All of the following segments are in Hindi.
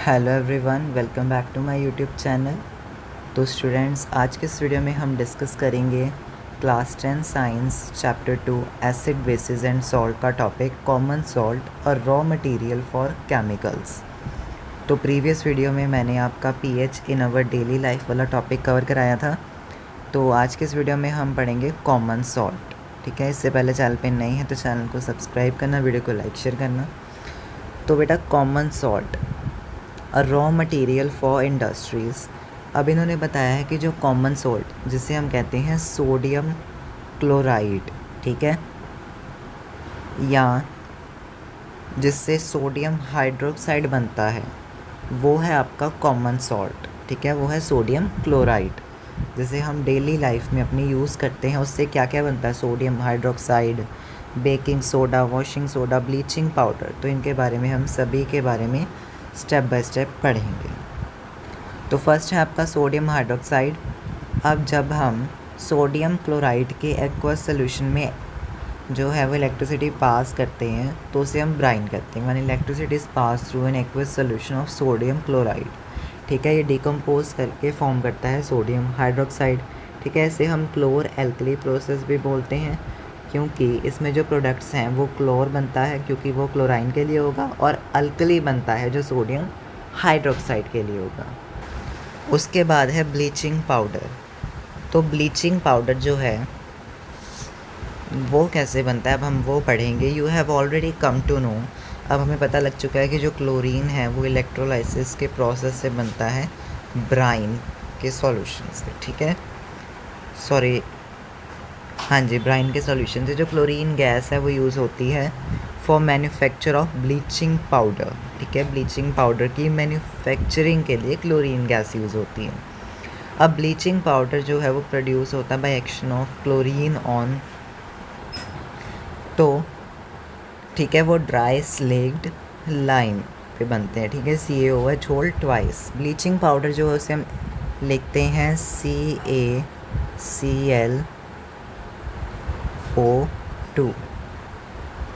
Hello everyone, welcome back to my YouTube channel. तो स्टूडेंट्स, आज के इस वीडियो में हम डिस्कस करेंगे class 10 science chapter 2 acid bases and salt का टॉपिक कॉमन सॉल्ट और रॉ मटेरियल फॉर केमिकल्स। तो प्रीवियस वीडियो में मैंने आपका pH in our daily life वाला टॉपिक कवर कराया था। तो आज के इस वीडियो में हम पढ़ेंगे कॉमन सॉल्ट। ठीक है, इससे पहले चैनल पे नहीं है तो चैनल को सब्सक्राइब करना, वीडियो को लाइक शेयर करना। तो बेटा, common salt a raw material for industries. अब इन्होंने बताया है कि जो कॉमन सॉल्ट जिसे हम कहते हैं सोडियम क्लोराइड, ठीक है, या जिससे सोडियम हाइड्रोक्साइड बनता है, वो है आपका कॉमन सॉल्ट। ठीक है, वो है सोडियम क्लोराइड, जिसे हम डेली लाइफ में अपनी यूज़ करते हैं। उससे क्या क्या बनता है? Sodium hydroxide, baking soda, washing soda, bleaching powder. तो इनके बारे में हम सभी के बारे में स्टेप बाय स्टेप पढ़ेंगे। तो फर्स्ट है आपका सोडियम हाइड्रोक्साइड। अब जब हम सोडियम क्लोराइड के एक्वस सोल्यूशन में जो है वो इलेक्ट्रिसिटी पास करते हैं तो उसे हम ब्राइन करते हैं। One electricity is pass through an aqueous solution of sodium chloride. ठीक है, ये डिकम्पोज करके फॉर्म करता है सोडियम हाइड्रोक्साइड। ठीक है, इसे हम क्लोर एल्कली प्रोसेस भी बोलते हैं, क्योंकि इसमें जो प्रोडक्ट्स हैं वो क्लोर बनता है क्योंकि वो क्लोराइन के लिए होगा, और अल्कली बनता है जो सोडियम हाइड्रोक्साइड के लिए होगा। उसके बाद है ब्लीचिंग पाउडर। तो ब्लीचिंग पाउडर जो है वो कैसे बनता है, अब हम वो पढ़ेंगे। You have already come to know. अब हमें पता लग चुका है कि जो क्लोरीन है वो इलेक्ट्रोलाइसिस के प्रोसेस से बनता है ब्राइन के सॉल्यूशन से। ठीक है, सॉरी, हाँ जी, ब्राइन के सॉल्यूशन से जो क्लोरीन गैस है वो यूज़ होती है for manufacture of bleaching powder. ठीक है, ब्लीचिंग पाउडर की मैन्युफैक्चरिंग के लिए क्लोरीन गैस यूज़ होती है। अब ब्लीचिंग पाउडर जो है वो प्रोड्यूस होता है by action of chlorine on, तो ठीक है, वो ड्राई स्लेग्ड लाइम पे बनते हैं। ठीक है, CaOH whole twice. Bleaching powder जो है उसे हम लिखते हैं CaClO2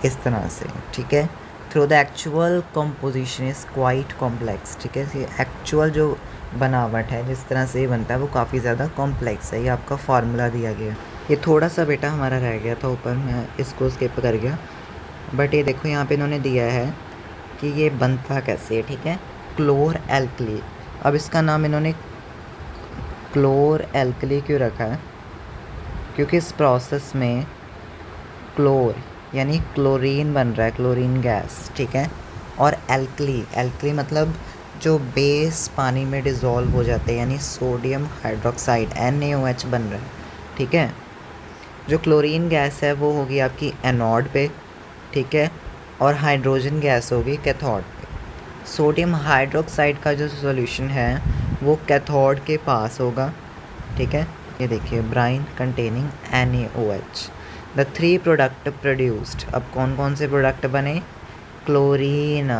इस तरह से। ठीक है, through the actual composition is quite complex. ठीक है, एक्चुअल जो बनावट है जिस तरह से ये बनता है वो काफ़ी ज़्यादा कॉम्प्लेक्स है। ये आपका फार्मूला दिया गया। ये थोड़ा सा बेटा हमारा रह गया था ऊपर, मैं इसको स्किप कर गया, बट ये देखो यहाँ पे इन्होंने दिया है कि ये बनता कैसे है। ठीक है, क्लोर एल्कली। अब इसका नाम इन्होंने क्लोर एल्कली क्यों रखा है? क्योंकि इस प्रोसेस में क्लोर यानी क्लोरीन बन रहा है, क्लोरीन गैस। ठीक है, और एल्कली, एल्कली मतलब जो बेस पानी में डिज़ोल्व हो जाते हैं, यानी सोडियम हाइड्रोक्साइड NaOH बन रहा है। ठीक है, जो क्लोरीन गैस है वो होगी आपकी एनोड पे। ठीक है, और हाइड्रोजन गैस होगी कैथोड पे। सोडियम हाइड्रोक्साइड का जो सॉल्यूशन है वो कैथोड के पास होगा। ठीक है, ये देखिए, brine containing NaOH। The 3 product produced. अब कौन कौन से प्रोडक्ट बने? क्लोरीन,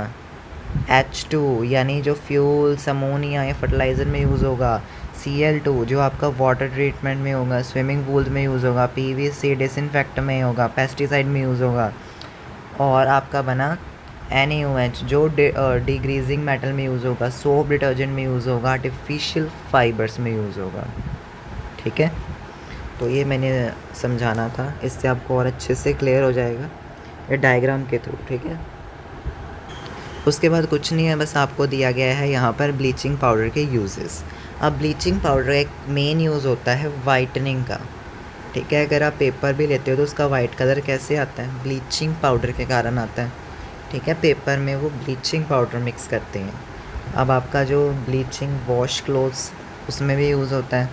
H2 यानी जो फ्यूल्स अमोनिया या फर्टिलाइज़र में यूज़ होगा, Cl2 जो आपका वाटर ट्रीटमेंट में होगा, स्विमिंग पूल में यूज़ होगा, PVC डिसइंफेक्ट में होगा, पेस्टिसाइड में यूज़ होगा, और आपका बना NaOH जो डिग्रीजिंग मेटल में यूज़ होगा, सोप डिटर्जेंट में यूज़ होगा, आर्टिफिशियल फाइबर्स में यूज़ होगा। ठीक है, तो ये मैंने समझाना था, इससे आपको और अच्छे से क्लियर हो जाएगा ये डायग्राम के थ्रू। ठीक है, उसके बाद कुछ नहीं है, बस आपको दिया गया है यहाँ पर ब्लीचिंग पाउडर के यूजेस। अब ब्लीचिंग पाउडर एक मेन यूज़ होता है वाइटनिंग का। ठीक है, अगर आप पेपर भी लेते हो तो उसका वाइट कलर कैसे आता है? ब्लीचिंग पाउडर के कारण आता है। ठीक है, पेपर में वो ब्लीचिंग पाउडर मिक्स करते हैं। अब आपका जो ब्लीचिंग वॉश क्लोथ्स उसमें भी यूज़ होता है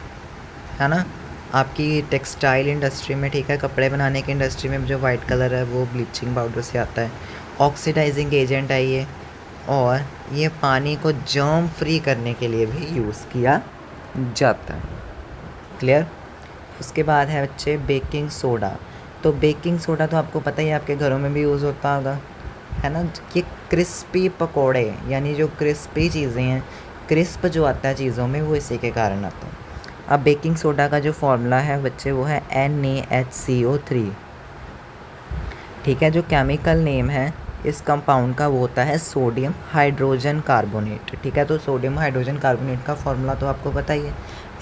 ना, आपकी टेक्सटाइल इंडस्ट्री में। ठीक है, कपड़े बनाने की इंडस्ट्री में जो वाइट कलर है वो ब्लीचिंग पाउडर से आता है। ऑक्सीडाइजिंग एजेंट है ये, और ये पानी को जर्म फ्री करने के लिए भी यूज़ किया जाता है। क्लियर? उसके बाद है बच्चे बेकिंग सोडा। तो बेकिंग सोडा तो आपको पता ही है, आपके घरों में भी यूज़ होता होगा, है ना। ये क्रिस्पी पकोड़े, यानी जो क्रिस्पी चीज़ें हैं, क्रिस्प जो आता है चीज़ों में, वो इसी के कारण आता है। अब बेकिंग सोडा का जो फॉर्मूला है बच्चे वो है NaHCO3। ठीक है, जो केमिकल नेम है इस कंपाउंड का वो होता है सोडियम हाइड्रोजन कार्बोनेट, ठीक है। तो सोडियम हाइड्रोजन कार्बोनेट का फॉर्मूला तो आपको पता ही है,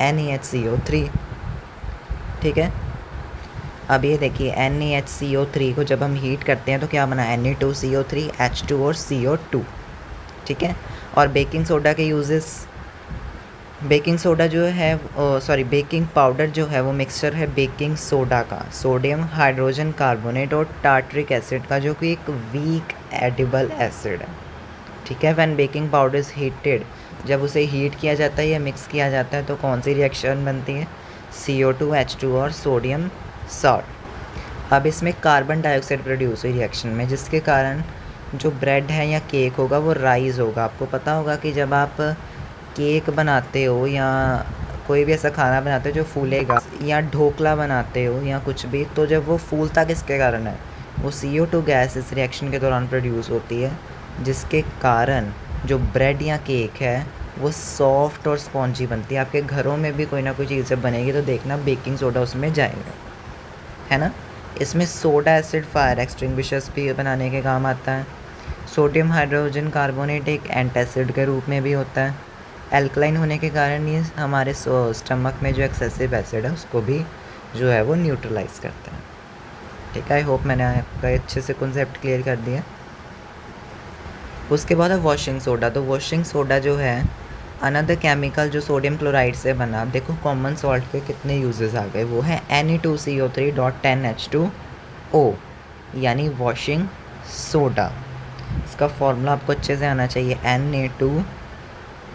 NaHCO3, ठीक है। अब ये देखिए NaHCO3 को जब हम हीट करते हैं तो क्या बना, Na2CO3 H2 और CO2, ठीक है। और बेकिंग सोडा के यूजेस, बेकिंग सोडा जो है सॉरी बेकिंग पाउडर जो है वो मिक्सचर है बेकिंग सोडा का, सोडियम हाइड्रोजन कार्बोनेट और टार्टरिक एसिड का, जो कि एक वीक एडिबल एसिड है, ठीक है। When baking powder is heated, जब उसे हीट किया जाता है या मिक्स किया जाता है तो कौन सी रिएक्शन बनती है, CO2 H2 और सोडियम सॉल्ट। अब इसमें कार्बन डाइऑक्साइड प्रोड्यूस हुई रिएक्शन में, जिसके कारण जो ब्रेड है या केक होगा वो राइज होगा। आपको पता होगा कि जब आप केक बनाते हो या कोई भी ऐसा खाना बनाते हो जो फूलेगा, या ढोकला बनाते हो या कुछ भी, तो जब वो फूलता किसके कारण है, वो CO2 गैस इस रिएक्शन के दौरान प्रोड्यूस होती है, जिसके कारण जो ब्रेड या केक है वो सॉफ्ट और स्पॉन्जी बनती है। आपके घरों में भी कोई ना कोई चीज़ जब बनेगी तो देखना बेकिंग सोडा उसमें जाएगा, है ना। इसमें सोडा एसिड फायर एक्सटिंग्विशर्स भी बनाने के काम आता है। सोडियम हाइड्रोजन कार्बोनेट एक एंटासिड के रूप में भी होता है। एल्कलाइन होने के कारण ये हमारे स्टमक में जो एक्सेसिव एसिड है उसको भी जो है वो न्यूट्रलाइज करता है, ठीक है। आई होप मैंने आपका अच्छे से कॉन्सेप्ट क्लियर कर दिया। उसके बाद है वॉशिंग सोडा। तो वॉशिंग सोडा जो है अनदर केमिकल जो सोडियम क्लोराइड से बना, देखो कॉमन सॉल्ट के कितने यूजेस आ गए, वो है Na2CO3.10H2O, यानी वॉशिंग सोडा। इसका फॉर्मूला आपको अच्छे से आना चाहिए, Na2,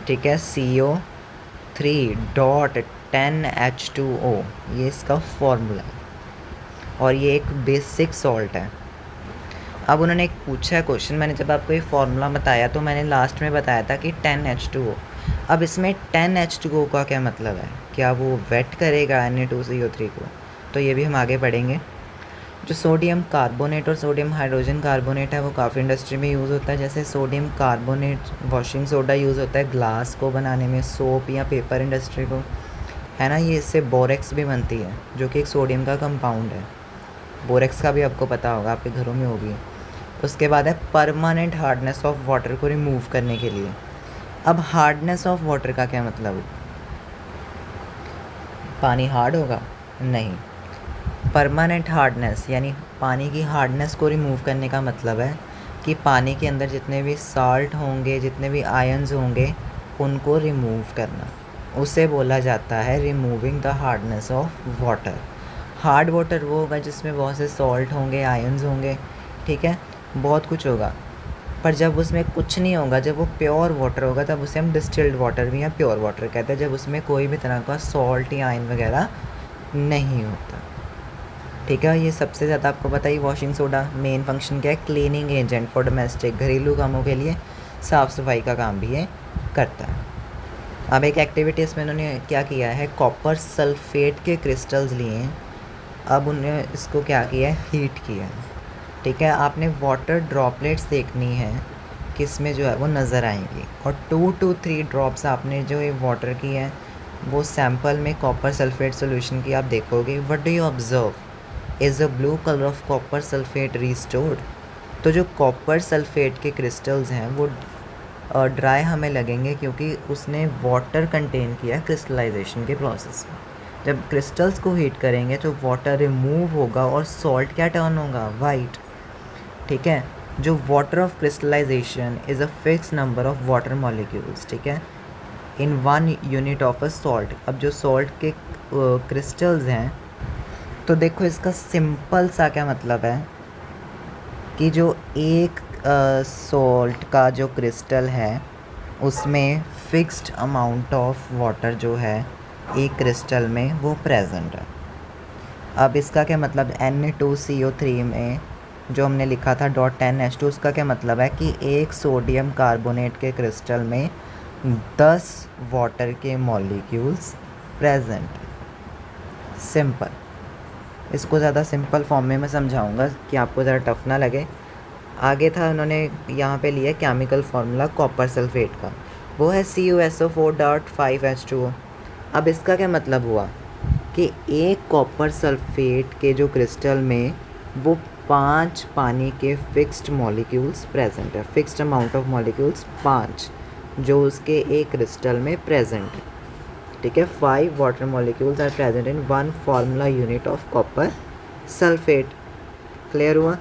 ठीक है, CO3.10H2O, ये इसका फॉर्मूला है और ये एक बेसिक सॉल्ट है। अब उन्होंने एक पूछा है क्वेश्चन, मैंने जब आपको ये फार्मूला बताया तो मैंने लास्ट में बताया था कि 10H2O। अब इसमें 10H2O का क्या मतलब है, क्या वो वेट करेगा Na2CO3 को, तो ये भी हम आगे पढ़ेंगे। जो सोडियम कार्बोनेट और सोडियम हाइड्रोजन कार्बोनेट है वो काफ़ी इंडस्ट्री में यूज़ होता है। जैसे sodium carbonate washing soda use होता है ग्लास को बनाने में, सोप या पेपर इंडस्ट्री को, है ना। ये इससे बोरेक्स भी बनती है जो कि एक सोडियम का कंपाउंड है। बोरेक्स का भी आपको पता होगा, आपके घरों में होगी। उसके बाद है परमानेंट हार्डनेस ऑफ वाटर को रिमूव करने के लिए। अब हार्डनेस ऑफ वाटर का क्या मतलब, पानी हार्ड होगा, नहीं। परमानेंट हार्डनेस यानी पानी की हार्डनेस को रिमूव करने का मतलब है कि पानी के अंदर जितने भी साल्ट होंगे, जितने भी आयन्स होंगे, उनको रिमूव करना, उसे बोला जाता है removing the hardness of water. Hard water वो होगा जिसमें बहुत से सॉल्ट होंगे, आयन्स होंगे, ठीक है, बहुत कुछ होगा। पर जब उसमें कुछ नहीं होगा, जब वो प्योर वाटर होगा, तब उसे हम डिस्टिल्ड वाटर भी या प्योर वाटर कहते हैं, जब उसमें कोई भी तरह का सॉल्ट या आयन वगैरह नहीं होता, ठीक है। ये सबसे ज़्यादा आपको पता ही, वॉशिंग सोडा मेन फंक्शन क्या है, क्लीनिंग एजेंट फॉर डोमेस्टिक, घरेलू कामों के लिए साफ़ सफाई का काम भी ये करता है। अब एक एक्टिविटी इसमें उन्होंने क्या किया है, कॉपर सल्फेट के क्रिस्टल्स लिए हैं, अब उन्होंने इसको क्या किया है, हीट किया है, ठीक है। आपने वाटर ड्रॉपलेट्स देखनी है कि इसमें जो है वो नज़र आएंगी, और 2 to 3 ड्रॉप्स आपने जो ये वाटर की है वो सैंपल में कॉपर सल्फेट सोल्यूशन की आप देखोगे। What do you observe, is the blue colour of copper sulphate restored. तो जो कॉपर सल्फेट के क्रिस्टल्स हैं वो ड्राई हमें लगेंगे क्योंकि उसने वाटर कंटेन किया क्रिस्टलाइजेशन के प्रोसेस में। जब क्रिस्टल्स को हीट करेंगे तो वाटर रिमूव होगा और सॉल्ट क्या टर्न होगा, वाइट, ठीक है। जो water of crystallisation is a fix number of water molecules, ठीक है, in 1 unit of a salt. अब जो सॉल्ट के क्रिस्टल्स हैं, तो देखो इसका सिंपल सा क्या मतलब है कि जो एक सॉल्ट का जो क्रिस्टल है उसमें फिक्स्ड अमाउंट ऑफ वाटर जो है एक क्रिस्टल में वो प्रेजेंट है। अब इसका क्या मतलब, Na2CO3 में जो हमने लिखा था .10H2, उसका क्या मतलब है कि एक सोडियम कार्बोनेट के क्रिस्टल में 10 वाटर के मॉलिक्यूल्स प्रेजेंट। सिंपल, इसको ज़्यादा सिंपल फॉर्म में मैं समझाऊंगा कि आपको ज़रा टफ ना लगे। आगे था उन्होंने यहाँ पे लिया केमिकल फार्मूला कॉपर सल्फेट का, वो है CuSO4.5H2O। अब इसका क्या मतलब हुआ कि एक कॉपर सल्फेट के जो क्रिस्टल में वो 5 पानी के फिक्स्ड मॉलिक्यूल्स प्रेजेंट है, फिक्स्ड अमाउंट ऑफ मॉलिक्यूल्स 5 जो उसके एक क्रिस्टल में प्रेजेंट है, ठीक है। 5 water molecules are present in 1 formula unit of copper sulphate. Clear हुआ।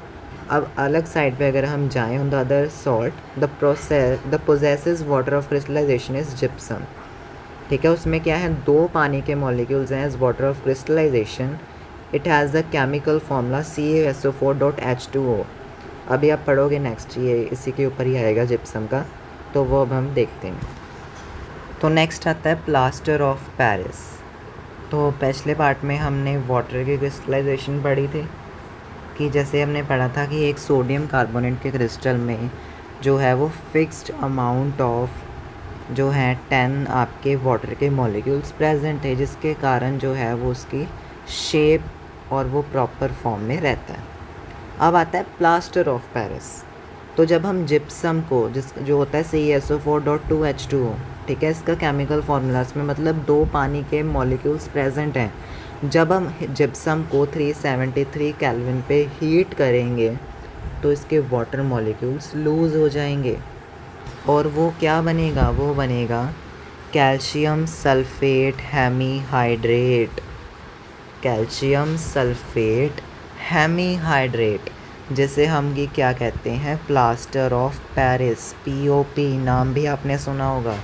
अब अलग साइड पे अगर हम जाएं, on the other salt the possesses water of crystallisation is gypsum, ठीक है। उसमें क्या है, 2 पानी के मॉलिक्यूल्स हैं as water of crystallisation. It has the chemical formula CaSO4.H2O। अभी आप पढ़ोगे नेक्स्ट, ये इसी के ऊपर ही आएगा जिप्सम का, तो वो अब हम देखते हैं। तो नेक्स्ट आता है प्लास्टर ऑफ पेरिस। तो पिछले पार्ट में हमने वाटर की क्रिस्टलाइजेशन पढ़ी थी कि जैसे हमने पढ़ा था कि एक सोडियम कार्बोनेट के क्रिस्टल में जो है वो फिक्स्ड अमाउंट ऑफ जो है 10 आपके वाटर के मॉलिक्यूल्स प्रेजेंट थे, जिसके कारण जो है वो उसकी शेप और वो प्रॉपर फॉर्म में रहता है। अब आता है प्लास्टर ऑफ पेरिस। तो जब हम जिप्सम को जो होता है CaSO4.2H2O, ठीक है, इसका केमिकल फार्मूला में मतलब 2 पानी के मॉलिक्यूल्स प्रेजेंट हैं। जब हम जिप्सम को 373 केल्विन पे हीट करेंगे तो इसके वाटर मॉलिक्यूल्स लूज़ हो जाएंगे और वो क्या बनेगा, वो बनेगा calcium sulphate hemihydrate. Calcium sulphate hemihydrate, जिसे हम ये क्या कहते हैं, प्लास्टर ऑफ पेरिस, POP नाम भी आपने सुना होगा।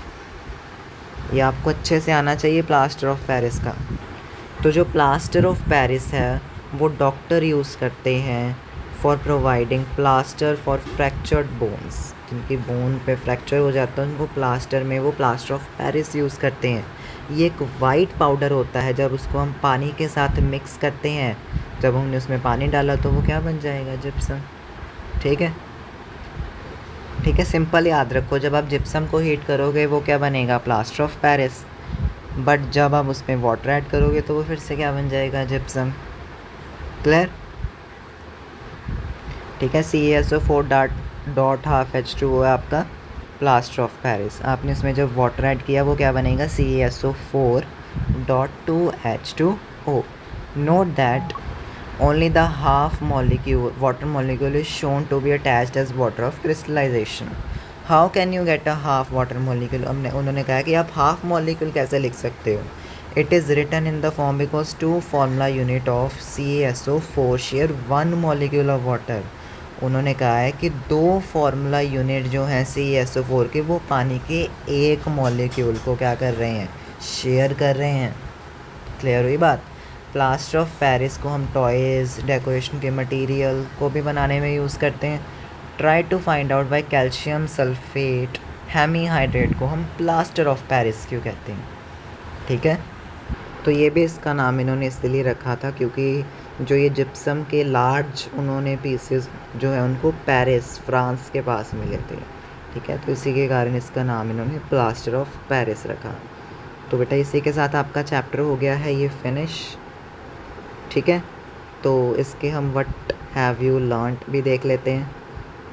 ये आपको अच्छे से आना चाहिए प्लास्टर ऑफ पेरिस का। तो जो प्लास्टर ऑफ पेरिस है वो डॉक्टर यूज़ करते हैं for providing plaster for fractured bones. जिनकी बोन पे फ्रैक्चर हो जाता है उनको प्लास्टर में वो प्लास्टर ऑफ पेरिस यूज़ करते हैं। ये एक वाइट पाउडर होता है, जब उसको हम पानी के साथ मिक्स करते हैं, जब हमने उसमें पानी डाला तो वो क्या बन जाएगा, जिप्सम। ठीक है, ठीक है, सिंपल याद रखो, जब आप जिप्सम को हीट करोगे वो क्या बनेगा, प्लास्टर ऑफ पेरिस। बट जब आप उसमें वाटर ऐड करोगे तो वो फिर से क्या बन जाएगा, जिप्सम। क्लियर। ठीक है, CaSO4.H2O है आपका प्लास्टर ऑफ पेरिस। आपने इसमें जब वाटर ऐड किया वो क्या बनेगा, CaSO4.2H2O। Note that only the half molecule water molecule is shown to be attached as water of crystallization. How can you get a half water molecule? उन्होंने कहा कि आप half molecule कैसे लिख सकते हो। It is written in the form because 2 formula unit of CaSO4 share 1 molecule of water. उन्होंने कहा है कि 2 फार्मूला यूनिट जो हैं CaSO4 के वो पानी के एक मॉलिक्यूल को क्या कर रहे हैं, शेयर कर रहे हैं। क्लियर हुई बात। प्लास्टर ऑफ पेरिस को हम टॉयज़, डेकोरेशन के मटेरियल को भी बनाने में यूज़ करते हैं। Try to find out why calcium sulphate hemihydrate को हम प्लास्टर ऑफ पेरिस क्यों कहते हैं। ठीक है, तो ये भी इसका नाम इन्होंने इसलिए रखा था क्योंकि जो ये जिप्सम के लार्ज उन्होंने पीसेस जो है उनको पेरिस, फ्रांस के पास मिले थे। ठीक है, तो इसी के कारण इसका नाम इन्होंने प्लास्टर ऑफ पेरिस रखा। तो बेटा इसी के साथ आपका चैप्टर हो गया है ये फिनिश। ठीक है, तो इसके हम व्हाट हैव यू लर्नड भी देख लेते हैं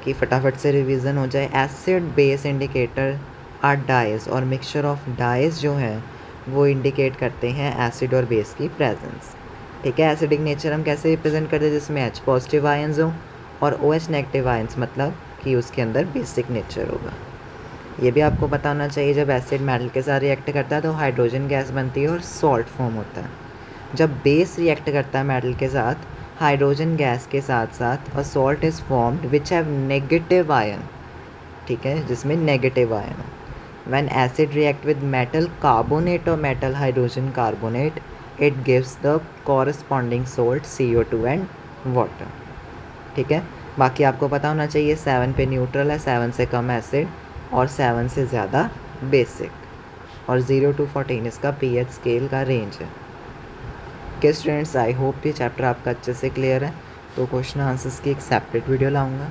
कि फटाफट से रिवीजन हो जाए। Acid base indicator are dyes और मिक्सचर ऑफ डाइज जो हैं वो इंडिकेट करते हैं एसिड और बेस की प्रेजेंस। ठीक है, एसिडिक नेचर हम कैसे रिप्रेजेंट करते हैं, जिसमें H पॉजिटिव आयंस हो और OH नेगेटिव आयंस, मतलब कि उसके अंदर बेसिक नेचर होगा। ये भी आपको पता होना चाहिए, जब एसिड मेटल के साथ रिएक्ट करता है तो हाइड्रोजन गैस बनती है और सॉल्ट फॉर्म होता है। जब बेस रिएक्ट करता है मेटल के साथ, हाइड्रोजन गैस के साथ साथ a salt is formed which have negative ion. ठीक है, जिसमें नेगेटिव आयन हो। When acid react with metal carbonate और metal hydrogen carbonate, it gives the corresponding salt CO2 and water. ठीक है, बाकी आपको पता होना चाहिए 7 पे न्यूट्रल है, 7 से कम एसिड और 7 से ज़्यादा बेसिक, और 0 to 14 इसका pH स्केल का रेंज है। ओके स्टूडेंट्स, आई होप ये चैप्टर आपका अच्छे से क्लियर है। तो क्वेश्चन आंसर्स की एक सेपरेट वीडियो लाऊंगा।